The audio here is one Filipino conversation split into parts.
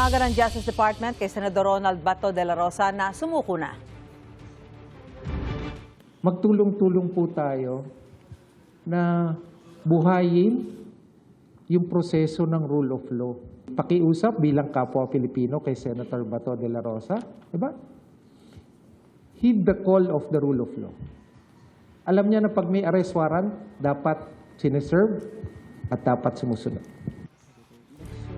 Panawagan ng Justice Department kay Senador Ronald Bato de la Rosa na sumuko na. Magtulong-tulong po tayo na buhayin yung proseso ng rule of law. Pakiusap bilang kapwa Pilipino kay Senator Bato de la Rosa, diba? Heed the call of the rule of law. Alam niya na pag may arrest warrant, dapat sineserve at dapat sumusunod.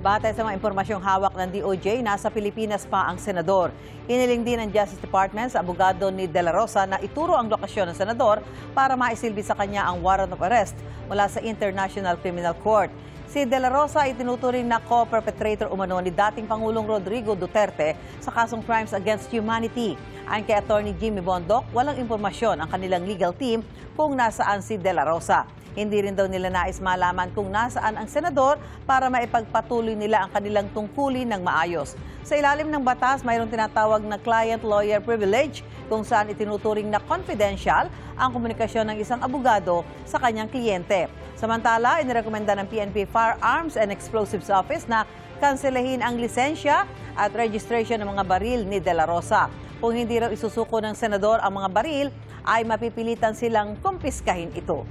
Batay sa mga impormasyong hawak ng DOJ, nasa Pilipinas pa ang senador. Hiniling din ng Justice Department sa abogado ni De La Rosa na ituro ang lokasyon ng senador para maisilbi sa kanya ang warrant of arrest mula sa International Criminal Court. Si De La Rosa ay tinuturing na co-perpetrator umano ni dating Pangulong Rodrigo Duterte sa kasong Crimes Against Humanity. Ayon kay Attorney Jimmy Bondoc, walang impormasyon ang kanilang legal team kung nasaan si De La Rosa. Hindi rin daw nila nais malaman kung nasaan ang senador para maipagpatuloy nila ang kanilang tungkulin ng maayos. Sa ilalim ng batas, mayroong tinatawag na client-lawyer privilege kung saan itinuturing na confidential ang komunikasyon ng isang abogado sa kanyang kliyente. Samantala, inirekomenda ng PNP Firearms and Explosives Office na kanselahin ang lisensya at registration ng mga baril ni De La Rosa. Kung hindi raw isusuko ng senador ang mga baril, ay mapipilitan silang kumpiskahin ito.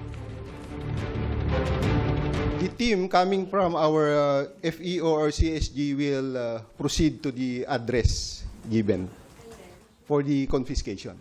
The team coming from our FEO or CSG will proceed to the address given for the confiscation.